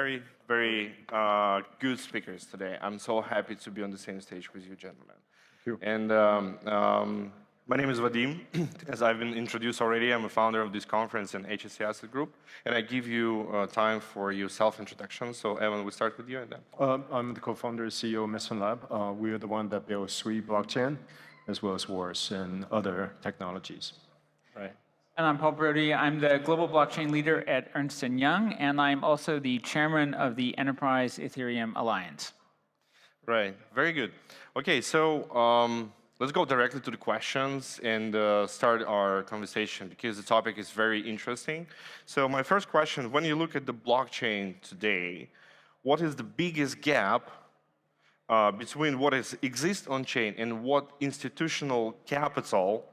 very, very good speakers today. I'm so happy to be on the same stage with you, gentlemen. Thank you. And my name is Vadim. As I've been introduced already, I'm a founder of this conference in HCS Asset Group. And I give you time for your self-introduction. So Evan, we'll start with you and then. I'm the co-founder and CEO of Mysten Labs. We are the one that builds Sui blockchain, as well as Wars and other technologies. Right. And I'm Paul Brody. I'm the global blockchain leader at Ernst & Young, and I'm also the chairman of the Enterprise Ethereum Alliance. Right, very good. Okay, so let's go directly to the questions and start our conversation because the topic is very interesting. So my first question, when you look at the blockchain today, what is the biggest gap between what exists on chain and what institutional capital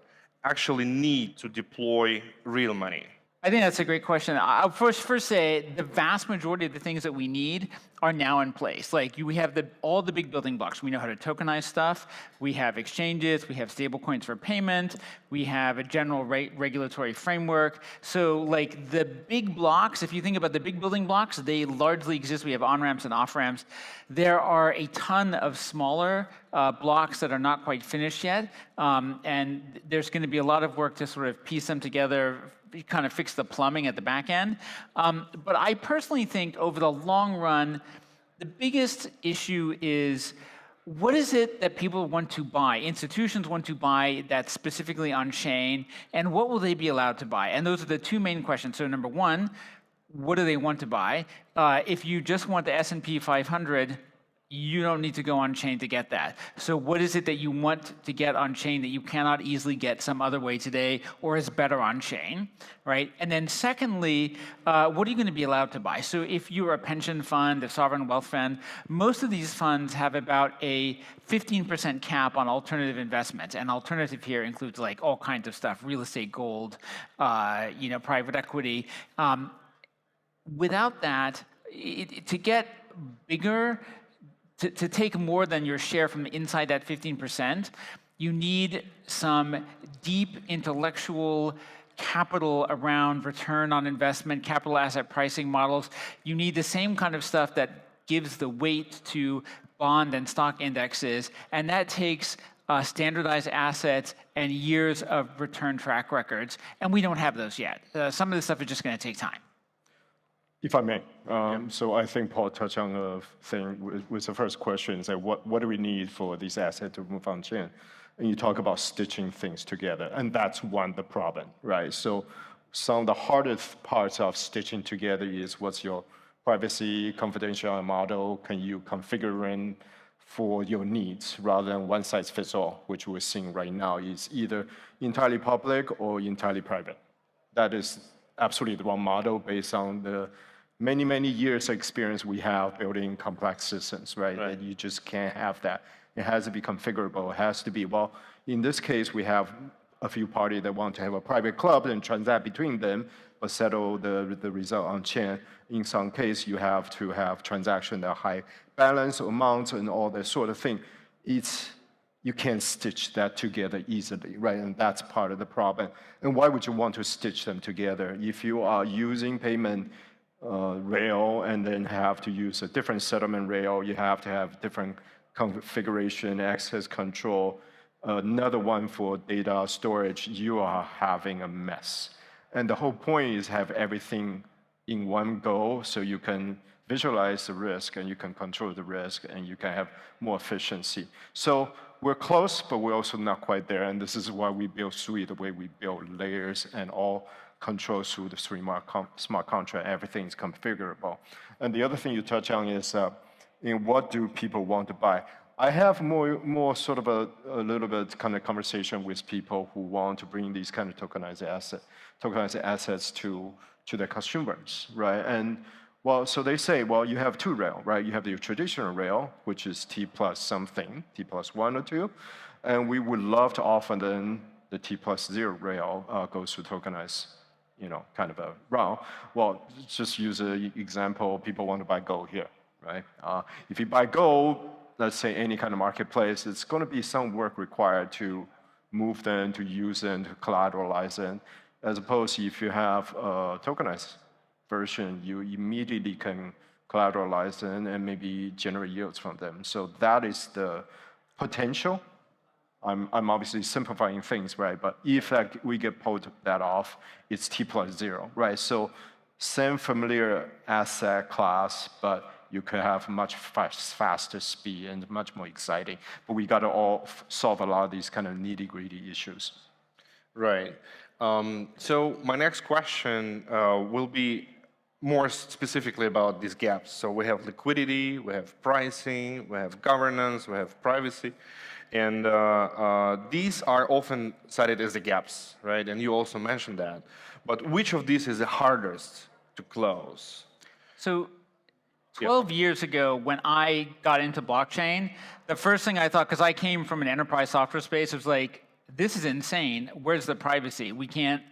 actually need to deploy real money? I think that's a great question. I'll first say the vast majority of the things that we need are now in place. Like we have all the big building blocks. We know how to tokenize stuff. We have exchanges. We have stablecoins for payment. We have a general regulatory framework. So like the big blocks, if you think about the big building blocks, they largely exist. We have on-ramps and off-ramps. There are a ton of smaller blocks that are not quite finished yet. And there's going to be a lot of work to sort of piece them together, kind of fix the plumbing at the back end. But I personally think over the long run, the biggest issue is what is it that people want to buy, institutions want to buy that's specifically on chain, and what will they be allowed to buy? And those are the two main questions. So number one, what do they want to buy? If you just want the S&P 500, you don't need to go on chain to get that. So what is it that you want to get on chain that you cannot easily get some other way today or is better on chain, right? And then secondly, what are you going to be allowed to buy? So if you're a pension fund, a sovereign wealth fund, most of these funds have about a 15% cap on alternative investments. And alternative here includes like all kinds of stuff, real estate, gold, private equity. Without that, to get bigger, to take more than your share from inside that 15%, you need some deep intellectual capital around return on investment, capital asset pricing models. You need the same kind of stuff that gives the weight to bond and stock indexes, and that takes standardized assets and years of return track records, and we don't have those yet. Some of this stuff is just going to take time. If I may, so I think Paul touched on a thing with the first question, is that what do we need for these assets to move on chain? And you talk about stitching things together, and that's the problem, right? So some of the hardest parts of stitching together is what's your privacy, confidentiality model, can you configure in for your needs rather than one size fits all, which we're seeing right now is either entirely public or entirely private. That is absolutely the wrong model based on the many, many years of experience we have building complex systems, right? And you just can't have that. It has to be configurable. It has to be, well, in this case, we have a few parties that want to have a private club and transact between them, but settle the result on chain. In some case, you have to have transaction that high balance amounts and all that sort of thing. You can't stitch that together easily, right? And that's part of the problem. And why would you want to stitch them together? If you are using payment rail and then have to use a different settlement rail, you have to have different configuration, access control, another one for data storage, you are having a mess. And the whole point is have everything in one go so you can visualize the risk and you can control the risk and you can have more efficiency. So we're close, but we're also not quite there. And this is why we build Sui the way we build layers and all control through the smart contract. Everything is configurable. And the other thing you touch on is in what do people want to buy? I have more sort of a little bit kind of conversation with people who want to bring these kind of tokenized assets to their consumers, right? And well, so they say, well, you have two rail, right? You have the traditional rail, which is T plus something, T plus 1 or 2, and we would love to offer then the T plus 0 rail goes to tokenized, kind of a route. Well, just use an example. People want to buy gold here, right? If you buy gold, let's say any kind of marketplace, it's going to be some work required to move them, to use them, to collateralize them, as opposed to if you have a tokenized version, you immediately can collateralize them, and maybe generate yields from them. So that is the potential. I'm obviously simplifying things, right? But if we get pulled that off, it's T plus 0, right? So same familiar asset class, but you could have much faster speed and much more exciting. But we got to all solve a lot of these kind of nitty-gritty issues. Right. So my next question will be more specifically about these gaps. So we have liquidity, we have pricing, we have governance, we have privacy. And these are often cited as the gaps, right? And you also mentioned that. But which of these is the hardest to close? So 12 years ago, when I got into blockchain, the first thing I thought, because I came from an enterprise software space, was like, this is insane. Where's the privacy? We can't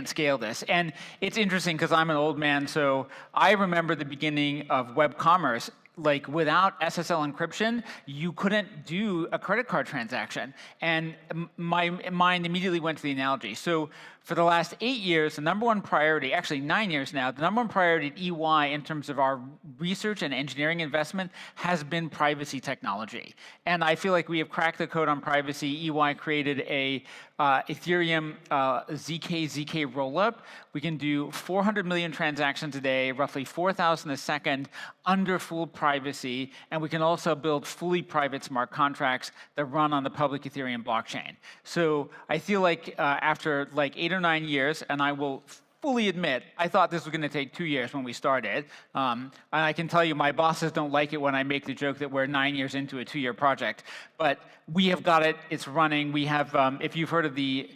scale this. And it's interesting because I'm an old man, so I remember the beginning of web commerce. Like without SSL encryption, you couldn't do a credit card transaction. And my mind immediately went to the analogy. So for the last 8 years, the number one priority, actually 9 years now, the number one priority at EY in terms of our research and engineering investment has been privacy technology. And I feel like we have cracked the code on privacy. EY created a Ethereum ZK rollup. We can do 400 million transactions a day, roughly 4,000 a second, under full privacy, and we can also build fully private smart contracts that run on the public Ethereum blockchain. So I feel like after like 8 or 9 years, and I will fully admit, I thought this was going to take 2 years when we started. And I can tell you my bosses don't like it when I make the joke that we're 9 years into a 2-year project. But we have got it. It's running. We have, if you've heard of the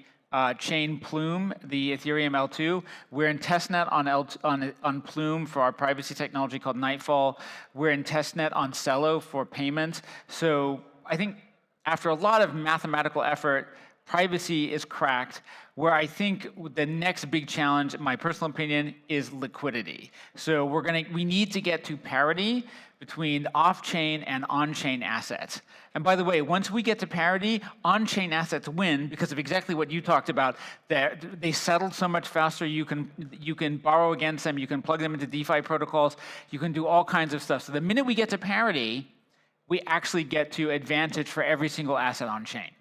chain Plume, the Ethereum L2, we're in testnet on Plume for our privacy technology called Nightfall. We're in testnet on Celo for payments. So I think after a lot of mathematical effort, privacy is cracked. Where I think the next big challenge, in my personal opinion, is liquidity. So we need to get to parity between off-chain and on-chain assets. And by the way, once we get to parity, on-chain assets win because of exactly what you talked about. They settle so much faster. You can borrow against them. You can plug them into DeFi protocols. You can do all kinds of stuff. So the minute we get to parity, we actually get to advantage for every single asset on-chain.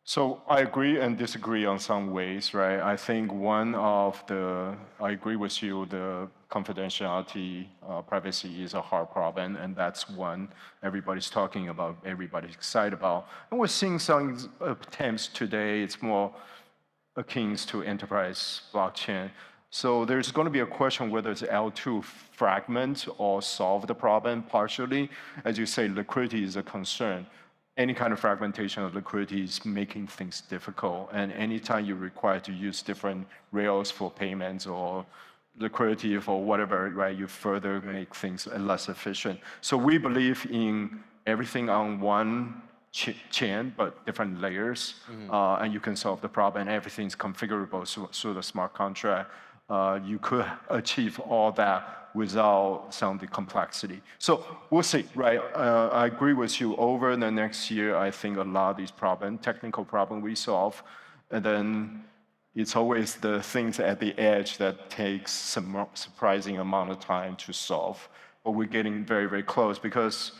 So I agree and disagree on some ways, right? I think I agree with you, the confidentiality, privacy is a hard problem, and that's one everybody's talking about, everybody's excited about. And we're seeing some attempts today, it's more akin to enterprise blockchain. So there's going to be a question whether it's L2 fragment or solve the problem partially. As you say, liquidity is a concern. Any kind of fragmentation of liquidity is making things difficult. And anytime you're required to use different rails for payments or liquidity for whatever, right, you further make things less efficient. So we believe in everything on one chain, but different layers. And you can solve the problem. Everything's configurable through the smart contract. You could achieve all that without some of the complexity. So we'll see, right? I agree with you. Over the next year, I think a lot of these technical problems we solve, and then it's always the things at the edge that takes some surprising amount of time to solve. But we're getting very, very close because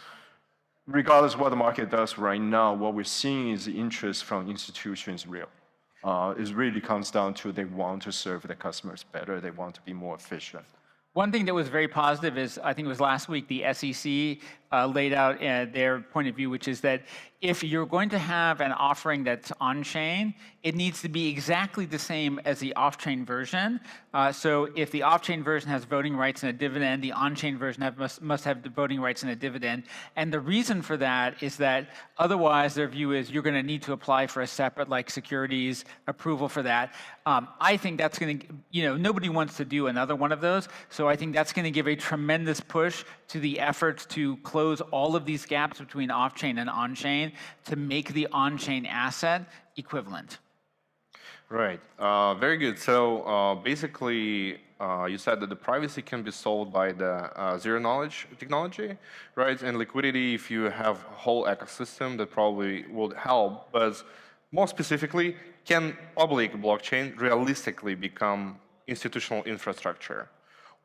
regardless of what the market does right now, what we're seeing is the interest from institutions real. It really comes down to they want to serve the customers better. They want to be more efficient. One thing that was very positive is, I think it was last week, the SEC laid out their point of view, which is that if you're going to have an offering that's on-chain, it needs to be exactly the same as the off-chain version. So if the off-chain version has voting rights and a dividend, the on-chain version must have the voting rights and a dividend. And the reason for that is that otherwise their view is you're going to need to apply for a separate securities approval for that. I think that's going to, nobody wants to do another one of those. So I think that's going to give a tremendous push to the efforts to close all of these gaps between off-chain and on-chain to make the on-chain asset equivalent. Right. Very good. So basically, you said that the privacy can be solved by the zero-knowledge technology, right? And liquidity, if you have a whole ecosystem, that probably would help. But more specifically, can public blockchain realistically become institutional infrastructure?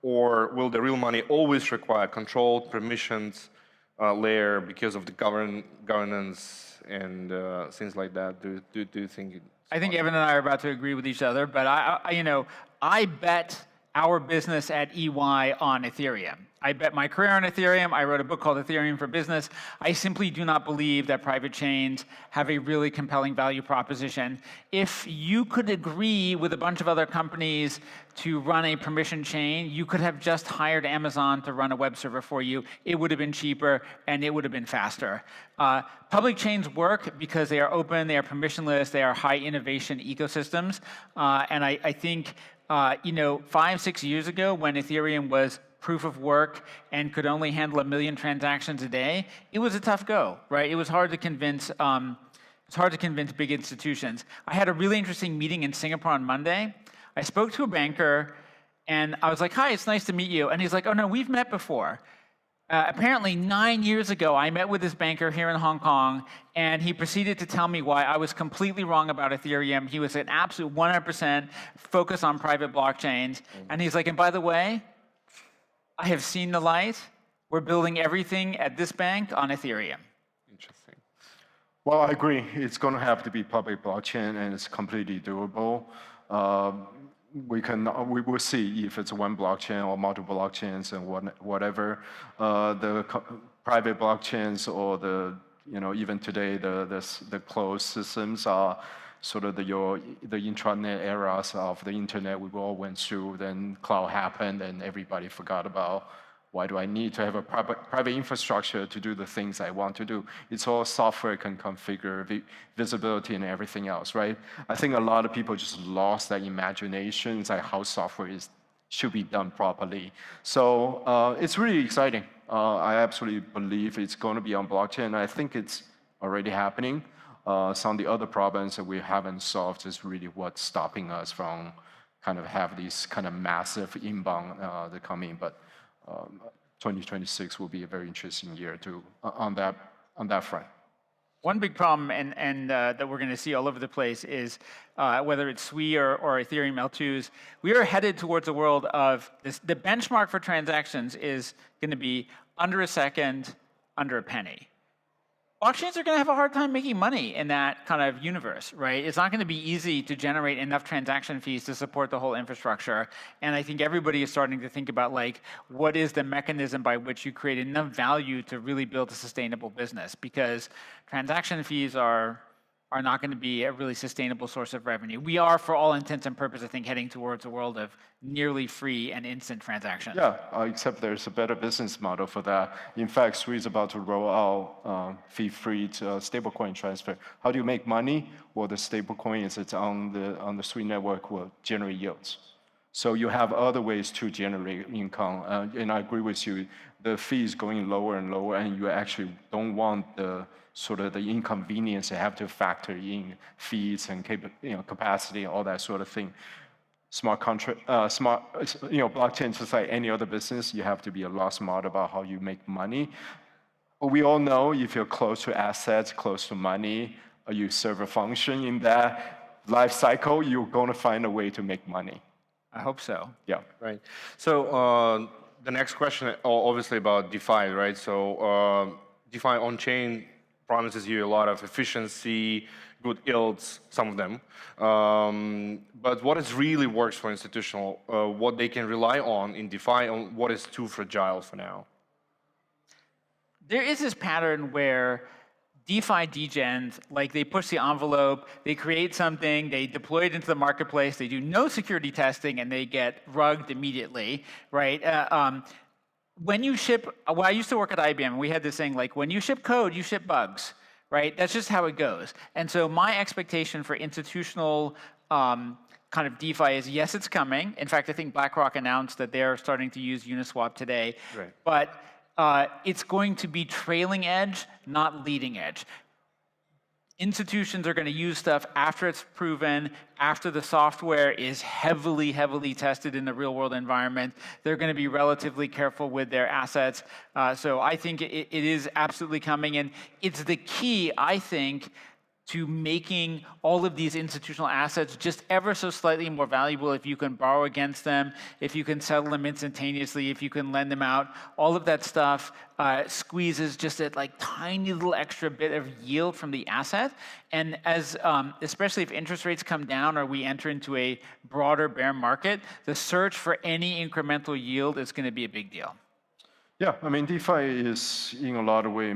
or will the real money always require controlled permissions layer because of the governance and things like that? Do you think? I think Evan and I are about to agree with each other, but I bet our business at EY on Ethereum. I bet my career on Ethereum. I wrote a book called Ethereum for Business. I simply do not believe that private chains have a really compelling value proposition. If you could agree with a bunch of other companies to run a permission chain, you could have just hired Amazon to run a web server for you. It would have been cheaper and it would have been faster. Public chains work because they are open, they are permissionless, they are high innovation ecosystems. And I think 5-6 years ago, when Ethereum was proof of work and could only handle 1 million transactions a day, it was a tough go, right? It was hard to convince. It's hard to convince big institutions. I had a really interesting meeting in Singapore on Monday. I spoke to a banker, and I was like, "Hi, it's nice to meet you." And he's like, "Oh no, we've met before." Apparently, 9 years ago, I met with this banker here in Hong Kong, and he proceeded to tell me why I was completely wrong about Ethereum. He was an absolute 100% focus on private blockchains. And he's like, "And by the way, I have seen the light. We're building everything at this bank on Ethereum." Interesting. Well, I agree. It's going to have to be public blockchain, and it's completely doable. We will see if it's one blockchain or multiple blockchains and whatever. The private blockchains or even today the closed systems are sort of the intranet eras of the internet we all went through. Then cloud happened, and everybody forgot about, why do I need to have a private infrastructure to do the things I want to do? It's all software can configure, visibility and everything else, right? I think a lot of people just lost that imagination. It's like how software should be done properly. So it's really exciting. I absolutely believe it's going to be on blockchain. I think it's already happening. Some of the other problems that we haven't solved is really what's stopping us from kind of have these kind of massive inbound that come in. But 2026 will be a very interesting year on that front. One big problem, and that we're going to see all over the place, is whether it's SWI or Ethereum L2s, we are headed towards a world of this. The benchmark for transactions is going to be under a second, under a penny. Blockchains are going to have a hard time making money in that kind of universe, right? It's not going to be easy to generate enough transaction fees to support the whole infrastructure. And I think everybody is starting to think about, like, what is the mechanism by which you create enough value to really build a sustainable business? Because transaction fees are not going to be a really sustainable source of revenue. We are, for all intents and purposes, I think, heading towards a world of nearly free and instant transactions. Yeah, except there's a better business model for that. In fact, SWI is about to roll out fee-free stablecoin transfer. How do you make money? Well, the stablecoin is on the SWI network will generate yields. So you have other ways to generate income. And I agree with you. The fee is going lower and lower, and you actually don't want the sort of the inconvenience to have to factor in fees and capacity and all that sort of thing. Blockchain, just like any other business, you have to be a lot smart about how you make money. But we all know if you're close to assets, close to money, or you serve a function in that life cycle, you're going to find a way to make money. I hope so. Yeah. Right. So the next question, obviously about DeFi, right? So DeFi on-chain promises you a lot of efficiency, good yields, some of them. But what is really works for institutional, what they can rely on in DeFi, and what is too fragile for now? There is this pattern where DeFi degens, like, they push the envelope, they create something, they deploy it into the marketplace, they do no security testing, and they get rugged immediately, right? When you ship, well, I used to work at IBM, and we had this thing, like, when you ship code, you ship bugs, right? That's just how it goes. And so my expectation for institutional kind of DeFi is, yes, it's coming. In fact, I think BlackRock announced that they're starting to use Uniswap today. Right. But it's going to be trailing edge, not leading edge. Institutions are going to use stuff after it's proven, after the software is heavily, heavily tested in the real world environment. They're going to be relatively careful with their assets. So I think it is absolutely coming. And it's the key, I think, to making all of these institutional assets just ever so slightly more valuable if you can borrow against them, if you can settle them instantaneously, if you can lend them out. All of that stuff squeezes just that like tiny little extra bit of yield from the asset. And as especially if interest rates come down or we enter into a broader bear market, the search for any incremental yield is going to be a big deal. Yeah, I mean, DeFi is, in a lot of ways,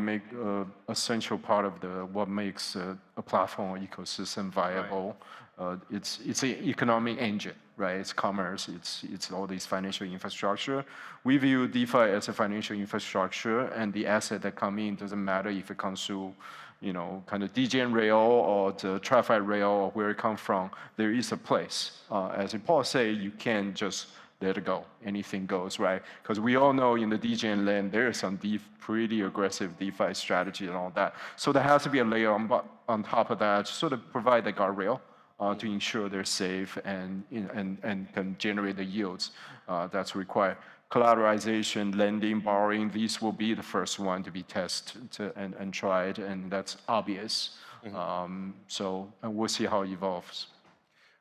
essential part of what makes a platform or ecosystem viable. Right. It's an economic engine, right? It's commerce, it's all these financial infrastructure. We view DeFi as a financial infrastructure, and the asset that come in doesn't matter if it comes through, kind of DGen rail or the traffic rail or where it comes from. There is a place. As Paul said, you can't just let it go. Anything goes, right? Because we all know in the DGen land, there is some pretty aggressive DeFi strategy and all that. So there has to be a layer on top of that to sort of provide the guardrail to ensure they're safe and can generate the yields that's required. Collateralization, lending, borrowing, these will be the first one to be tested and tried, and that's obvious. So and we'll see how it evolves.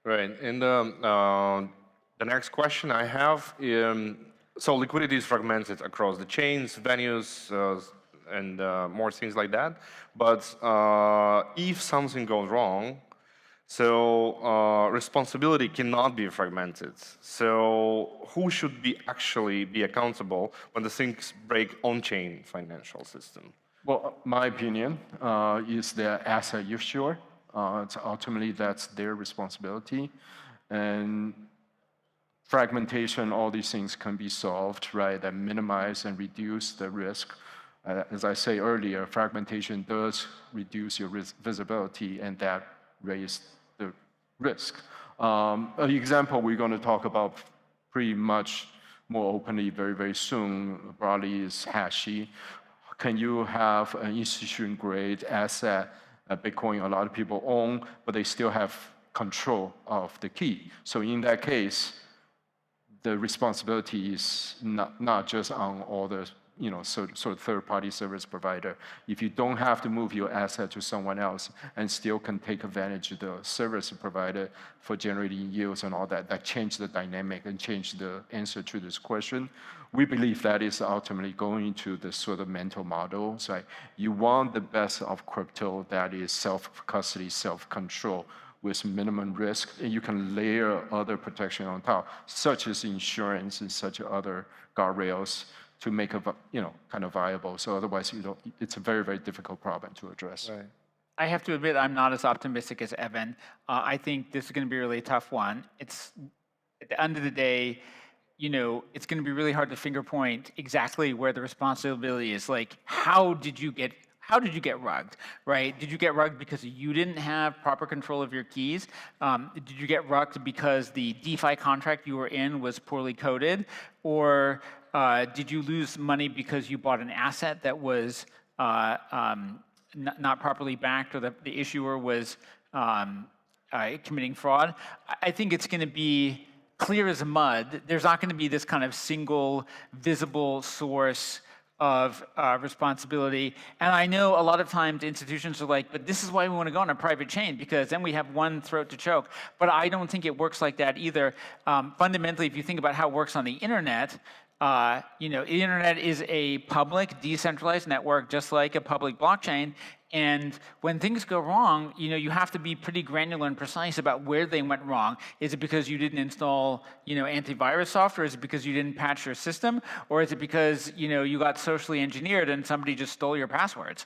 Right, and the next question I have, so liquidity is fragmented across the chains, venues, and more things like that. But if something goes wrong, so responsibility cannot be fragmented. So who should actually be accountable when the things break on-chain financial system? Well, my opinion is the asset issuer. Ultimately, that's their responsibility. And fragmentation, all these things can be solved, right? That minimize and reduce the risk. As I say earlier, fragmentation does reduce your visibility, and that raises the risk. An example we're going to talk about pretty much more openly very, very soon, broadly, is Hashi. Can you have an institution-grade asset, Bitcoin a lot of people own, but they still have control of the key? So in that case, the responsibility is not just on all the sort of third-party service provider. If you don't have to move your asset to someone else and still can take advantage of the service provider for generating yields and all that, that change the dynamic and change the answer to this question. We believe that is ultimately going into the sort of mental model. So you want the best of crypto that is self-custody, self-control, with minimum risk, and you can layer other protection on top, such as insurance and such other guardrails to make it, kind of viable. So otherwise, it's a very, very difficult problem to address. Right. I have to admit, I'm not as optimistic as Evan. I think this is going to be a really tough one. It's at the end of the day, it's going to be really hard to finger point exactly where the responsibility is. Like, how did you get rugged, right? Did you get rugged because you didn't have proper control of your keys? Did you get rugged because the DeFi contract you were in was poorly coded? Or did you lose money because you bought an asset that was not properly backed, or the issuer was committing fraud? I think it's going to be clear as mud. There's not going to be this kind of single visible source of responsibility. And I know a lot of times institutions are like, but this is why we want to go on a private chain, because then we have one throat to choke. But I don't think it works like that either. Fundamentally, if you think about how it works on the internet, the internet is a public, decentralized network, just like a public blockchain. And when things go wrong, you have to be pretty granular and precise about where they went wrong. Is it because you didn't install, antivirus software? Is it because you didn't patch your system? Or is it because, you got socially engineered and somebody just stole your passwords?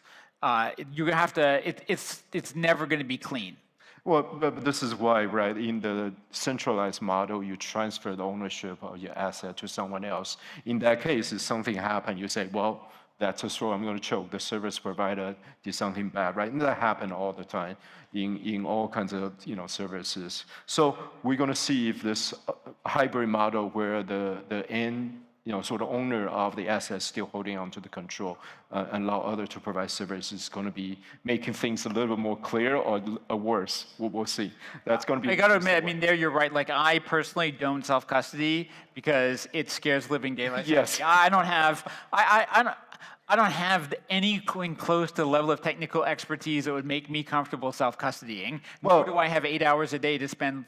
You have to. It's never going to be clean. Well, but this is why, right, in the centralized model, you transfer the ownership of your asset to someone else. In that case, if something happened, you say, well, that's a story I'm going to choke. The service provider did something bad, right? And that happens all the time in all kinds of services. So we're going to see if this hybrid model where the end sort of owner of the asset still holding on to the control and allow others to provide services is going to be making things a little bit more clear or worse. We'll see. That's going to be. I got to admit, there you're right. Like, I personally don't self-custody because it scares living daylights. Yes. I don't have. I don't have anything close to the level of technical expertise that would make me comfortable self-custodying. Well- Nor do I have 8 hours a day to spend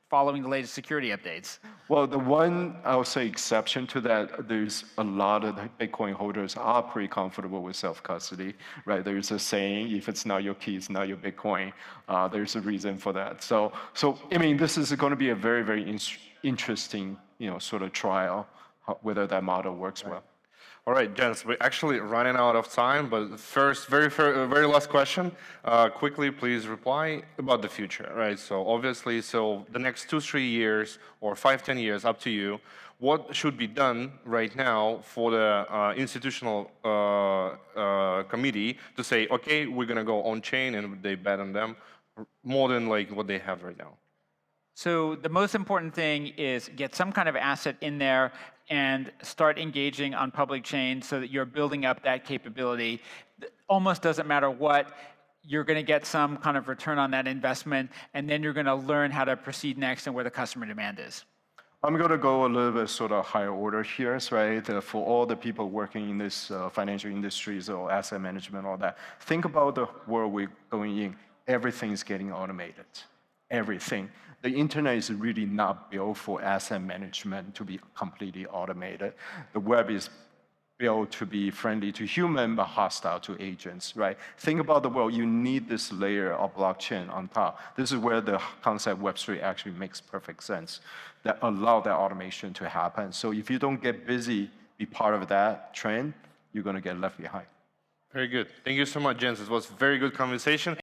following the latest security updates. Well, the one, I would say, exception to that, there's a lot of the Bitcoin holders are pretty comfortable with self-custody, right? There's a saying, if it's not your key, it's not your Bitcoin. There's a reason for that. So I mean, this is going to be a very, very interesting, sort of trial, whether that model works well. All right, gents, we're actually running out of time, but first, very last question. Quickly, please reply about the future, right? So obviously, the next 2-3 years or 5-10 years, up to you. What should be done right now for the institutional committee to say, okay, we're gonna go on chain, and they bet on them more than like what they have right now? So the most important thing is get some kind of asset in there and start engaging on public chain so that you're building up that capability. Almost doesn't matter what, you're going to get some kind of return on that investment, and then you're going to learn how to proceed next and where the customer demand is. I'm going to go a little bit sort of higher order here, right? For all the people working in this financial industries or asset management, all that, think about the world we're going in. Everything's getting automated. Everything. The internet is really not built for asset management to be completely automated. The web is built to be friendly to human but hostile to agents, right? Think about the world. You need this layer of blockchain on top. This is where the concept Web3 actually makes perfect sense, that allow that automation to happen. So if you don't get busy, be part of that trend, you're going to get left behind. Very good. Thank you so much, gents. It was a very good conversation.